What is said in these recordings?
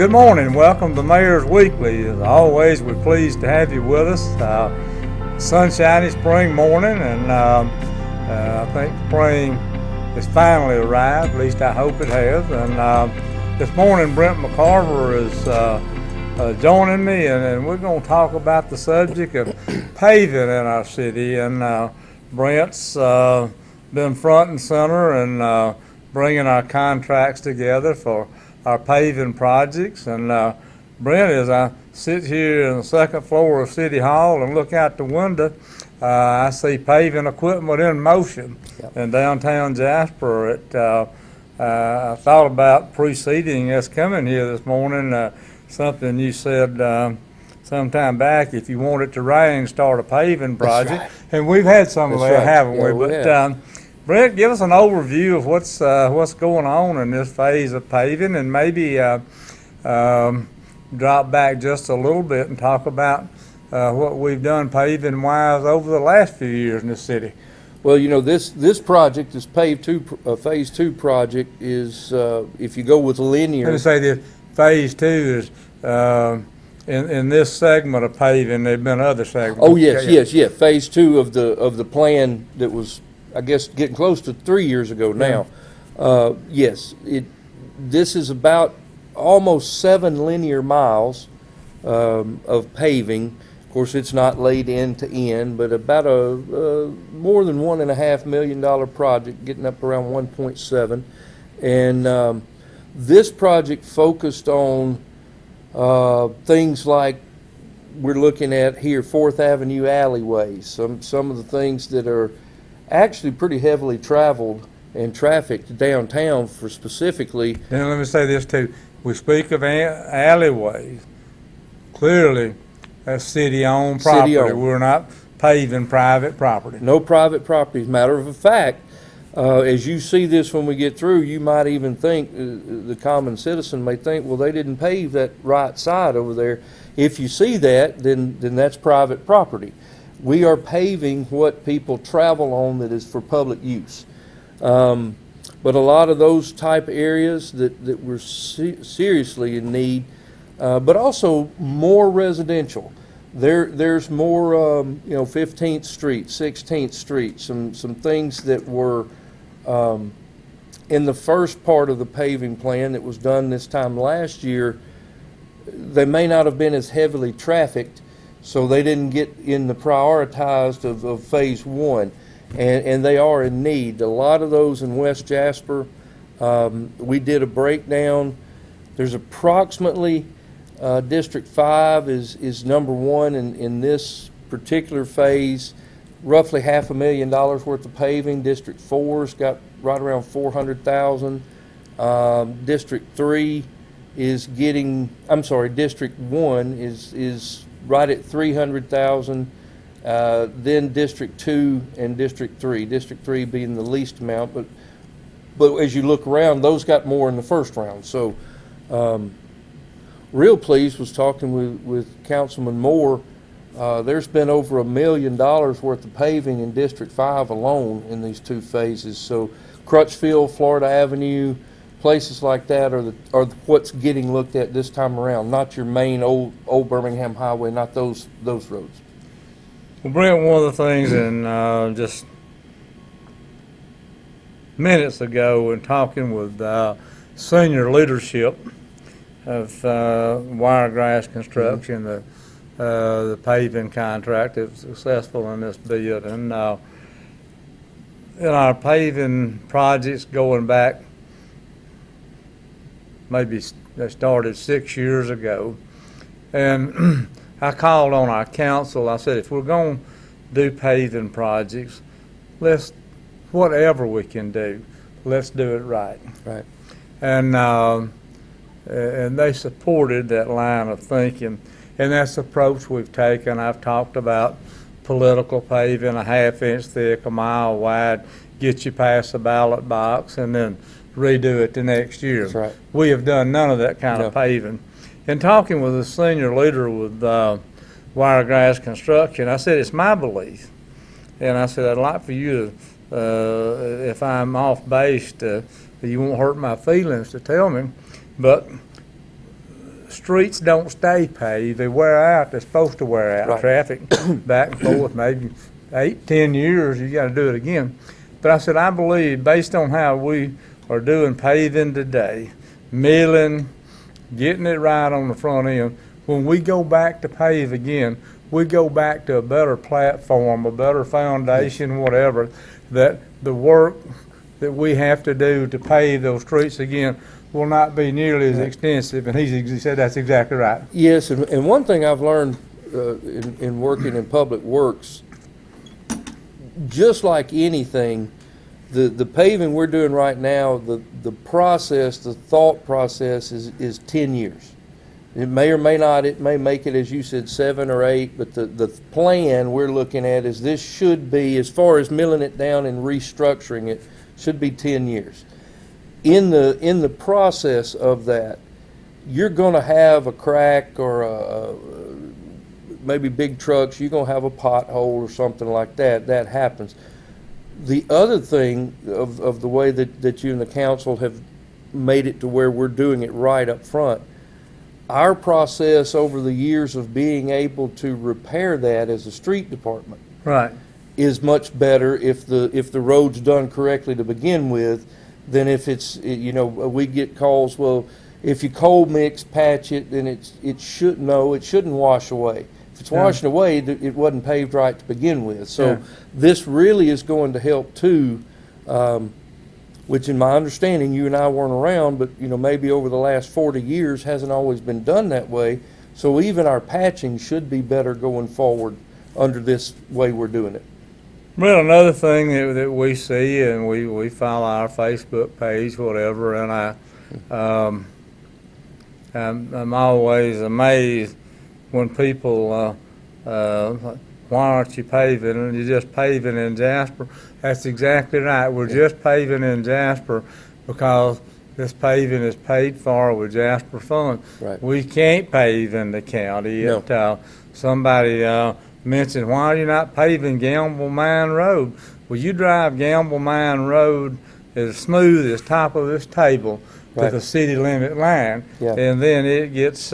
Good morning. Welcome to Mayor's Weekly. As always, we're pleased to have you with us. Sunshiny spring morning, and I think spring has finally arrived. At least I hope it has. And this morning, Brent McCarver is joining me, and we're going to talk about the subject of paving in our city. And Brent's been front and center and bringing our contracts together for our paving projects. And Brent, as I sit here on the second floor of City Hall and look out the window, I see paving equipment in motion in downtown Jasper. I thought about preceding us coming here this morning, something you said sometime back, if you want it to rain, start a paving project. Right. And we've had some of that, haven't we? But Brent, give us an overview of what's going on in this phase of paving, and maybe drop back just a little bit and talk about what we've done paving-wise over the last few years in this city. well, you know, this project, this phase 2 project is, if you go with linear. Let me say this, phase 2 is in this segment of paving. There've been other segments. Oh yes. Phase 2 of the plan that was, I guess, getting close to 3 years ago now. Yes, this is about almost 7 linear miles of paving. Of course, it's not laid end to end, but about a more than $1.5 million project, getting up around 1.7. And this project focused on things like we're looking at here, 4th Avenue alleyways, some of the things that are actually pretty heavily traveled and trafficked downtown for specifically. And let me say this too. We speak of alleyways. Clearly, that's city-owned property. City-owned. We're not paving private property. No private property. As a matter of fact, as you see this when we get through, you might even think, the common citizen may think, well, they didn't pave that right side over there. If you see that, then that's private property. We are paving what people travel on that is for public use. But a lot of those type areas that we're seriously in need, but also more residential. There's more, 15th Street, 16th Street, some things that were in the first part of the paving plan that was done this time last year. They may not have been as heavily trafficked, so they didn't get in the prioritized of phase 1, and they are in need. A lot of those in West Jasper, we did a breakdown. There's approximately District 5 is number 1 in this particular phase, roughly $500,000 worth of paving. District 4's got right around $400,000. District 3 is getting, District 1 is right at $300,000. Then District 2 and District 3. District 3 being the least amount, but as you look around, those got more in the first round. So, real pleased was talking with Councilman Moore. There's been over $1 million worth of paving in District 5 alone in these 2 phases. So, Crutchfield, Florida Avenue, places like that are what's getting looked at this time around, not your main old Birmingham Highway, not those roads. Well, Brent, one of the things, and just minutes ago, in talking with senior leadership of Wiregrass Construction, the paving contract that was successful in this bid, and in our paving projects going back, maybe they started 6 years ago, and I called on our council. I said, if we're going to do paving projects, whatever we can do, let's do it right. Right. And they supported that line of thinking, and that's the approach we've taken. I've talked about political paving, a 1/2 inch thick, a mile wide, get you past the ballot box, and then redo it the next year. That's right. We have done none of that kind of paving. In talking with a senior leader with Wiregrass Construction, I said, it's my belief, and I said, I'd like for you to, if I'm off base, you won't hurt my feelings to tell me, but streets don't stay paved, they wear out, they're supposed to wear out. Right. Traffic back and forth, maybe 8, 10 years, you gotta do it again. But I said, I believe, based on how we are doing paving today, milling, getting it right on the front end, when we go back to pave again, we go back to a better platform, a better foundation, whatever, that the work that we have to do to pave those streets again will not be nearly as extensive, and he said that's exactly right. Yes, and one thing I've learned in working in public works, just like anything, the paving we're doing right now, the process, the thought process is 10 years. It may or may not, it may make it, as you said, 7 or 8, but the plan we're looking at is this should be, as far as milling it down and restructuring it, should be 10 years. In the process of that, you're going to have a crack or maybe big trucks, you're going to have a pothole or something like that. That happens. The other thing of the way that you and the council have made it to where we're doing it right up front, our process over the years of being able to repair that as a street department Right. is much better if the road's done correctly to begin with than if it's, we get calls, well, if you cold mix, patch it, then it shouldn't wash away. If it's washing away, it wasn't paved right to begin with. So this really is going to help too, which in my understanding, you and I weren't around, but maybe over the last 40 years hasn't always been done that way. So even our patching should be better going forward under this way we're doing it. Well, another thing that we see, and we follow our Facebook page, whatever, and I'm always amazed when people, why aren't you paving? And you're just paving in Jasper. That's exactly right. We're just paving in Jasper because this paving is paid for with Jasper funds. Right. We can't pave in the county. No. Somebody mentioned, why are you not paving Gamble Mine Road? Well, you drive Gamble Mine Road as smooth as top of this table to Right. the city limit line, Yeah. and then it gets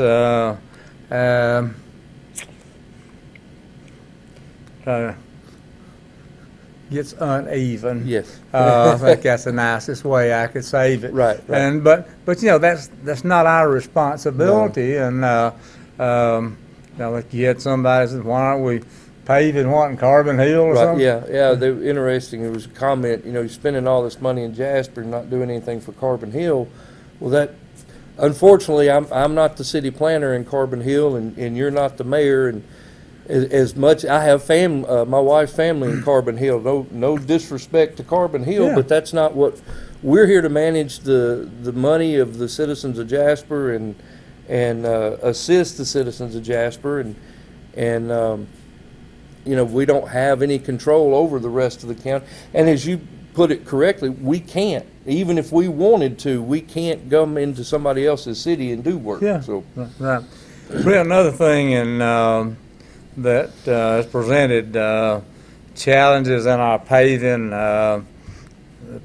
gets uneven. Yes. I think that's the nicest way I could save it. Right. And but that's not our responsibility. And like you had somebody said, why aren't we paving in Carbon Hill or something? Yeah. They were interesting. It was a comment. You're spending all this money in Jasper and not doing anything for Carbon Hill. Well, that unfortunately, I'm not the city planner in Carbon Hill, and you're not the mayor, and as much I have my wife's family in Carbon Hill. No disrespect to Carbon Hill, but that's not what we're here to manage. The money of the citizens of Jasper and assist the citizens of Jasper, and we don't have any control over the rest of the county. And as you put it correctly, we can't. Even if we wanted to, we can't come into somebody else's city and do work. Yeah. So Right. Well, another thing that has presented challenges in our paving,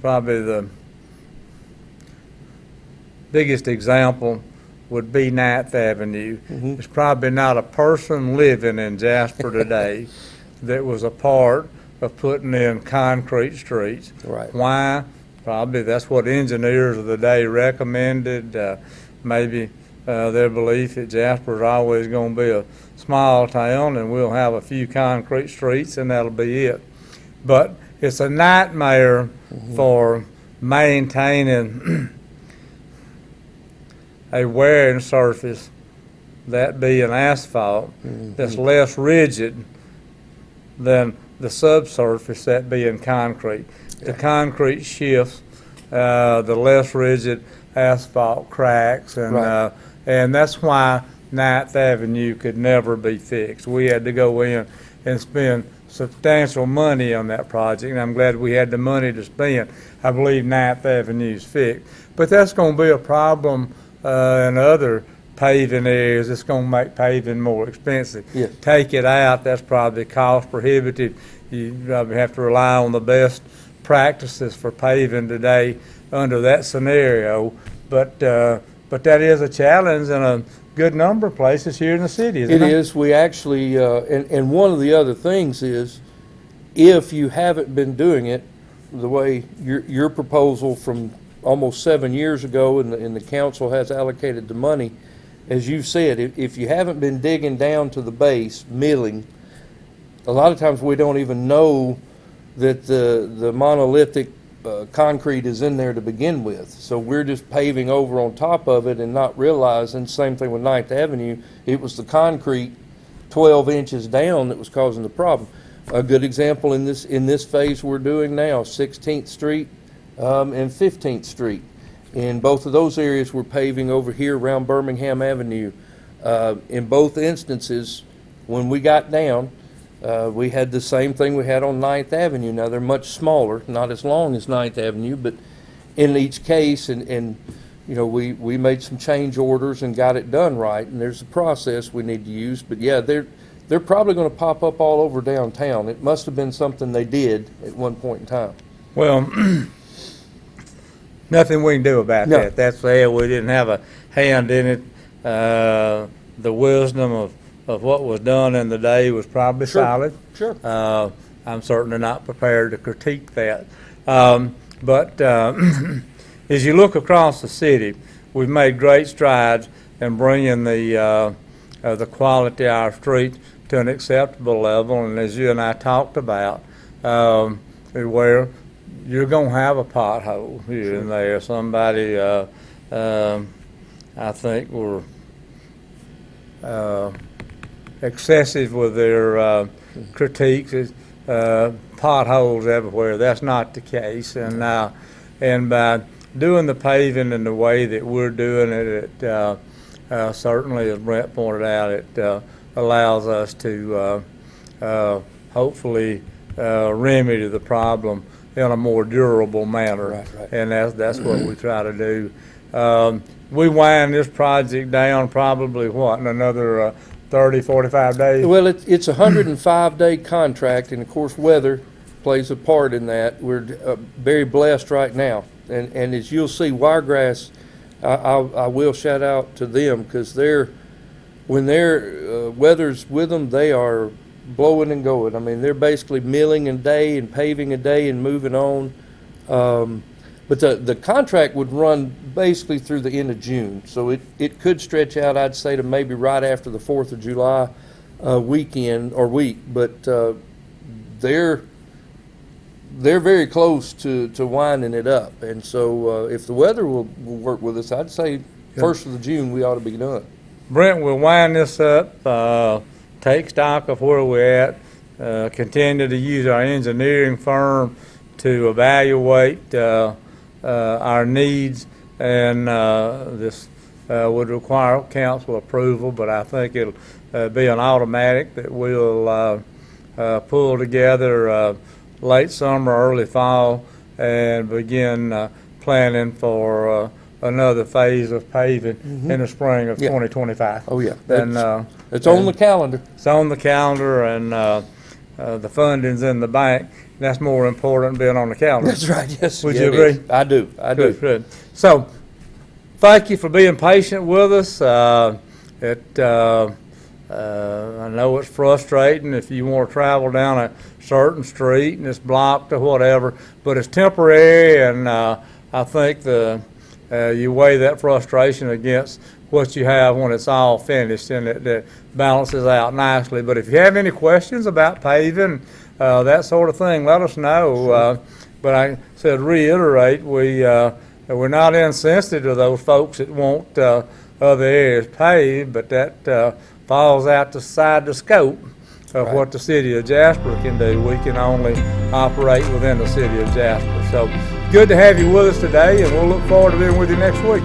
probably the biggest example would be 9th Avenue. Mm-hmm. There's probably not a person living in Jasper today that was a part of putting in concrete streets. Right. Why? Probably that's what engineers of the day recommended. Maybe their belief that Jasper is always going to be a small town and we'll have a few concrete streets and that'll be it. But it's a nightmare for maintaining a wearing surface, that being asphalt, that's less rigid than the subsurface, that being concrete. The concrete shifts, the less rigid asphalt cracks, and Right. And that's why 9th Avenue could never be fixed. We had to go in and spend substantial money on that project, and I'm glad we had the money to spend. I believe 9th Avenue's fixed. But that's going to be a problem in other paving areas. It's going to make paving more expensive. Yes. Take it out, that's probably cost prohibitive. You probably have to rely on the best practices for paving today under that scenario. But but that is a challenge in a good number of places here in the city, isn't it? It is. We actually, and one of the other things is, if you haven't been doing it the way your proposal from almost 7 years ago, and the council has allocated the money, as you said, if you haven't been digging down to the base, milling, a lot of times we don't even know that the monolithic concrete is in there to begin with. So we're just paving over on top of it and not realizing, same thing with 9th Avenue, it was the concrete 12 inches down that was causing the problem. A good example in this phase we're doing now, 16th Street and 15th Street. In both of those areas, we're paving over here around Birmingham Avenue. In both instances, when we got down, we had the same thing we had on 9th Avenue. Now, they're much smaller, not as long as 9th Avenue, but in each case, and you know, we made some change orders and got it done right, and there's a process we need to use. But yeah, they're probably going to pop up all over downtown. It must have been something they did at one point in time. Well, nothing we can do about No. that. That's there. We didn't have a hand in it. The wisdom of what was done in the day was probably Sure. solid. Sure. I'm certainly not prepared to critique that. But as you look across the city, we've made great strides in bringing the quality of our streets to an acceptable level. And as you and I talked about, where you're going to have a pothole here and there. Somebody, I think, were excessive with their critiques. Potholes everywhere. That's not the case. And by doing the paving in the way that we're doing it, certainly, as Brent pointed out, it allows us to hopefully remedy the problem in a more durable manner. Right. And that's what we try to do. We wind this project down probably, in another 30, 45 days? Well, it's a 105-day contract, and of course, weather plays a part in that. We're very blessed right now, and as you'll see, Wiregrass, I will shout out to them, because when their weather's with them, they are blowing and going. I mean, they're basically milling a day and paving a day and moving on. But the contract would run basically through the end of June, so it could stretch out, I'd say, to maybe right after the 4th of July weekend or week. But they're very close to winding it up, and so if the weather will work with us, I'd say 1st of June we ought to be done. Brent, we'll wind this up, take stock of where we're at, continue to use our engineering firm to evaluate our needs, and this would require council approval, but I think it'll be an automatic that we'll pull together late summer, early fall, and begin planning for another phase of paving in the spring of 2025. Oh yeah, And it's on the calendar. It's on the calendar, and the funding's in the bank. That's more important than being on the calendar. That's right. Yes. Would yeah, you it agree? is. I do. Good. So, thank you for being patient with us. I know it's frustrating if you want to travel down a certain street and it's blocked or whatever, but it's temporary, and I think you weigh that frustration against what you have when it's all finished, and it balances out nicely. But if you have any questions about paving, that sort of thing, let us know. But I said reiterate, we're not insensitive to those folks that want other areas paved, but that falls outside the scope of what the city of Jasper can do. We can only operate within the city of Jasper. So good to have you with us today, and we'll look forward to being with you next week.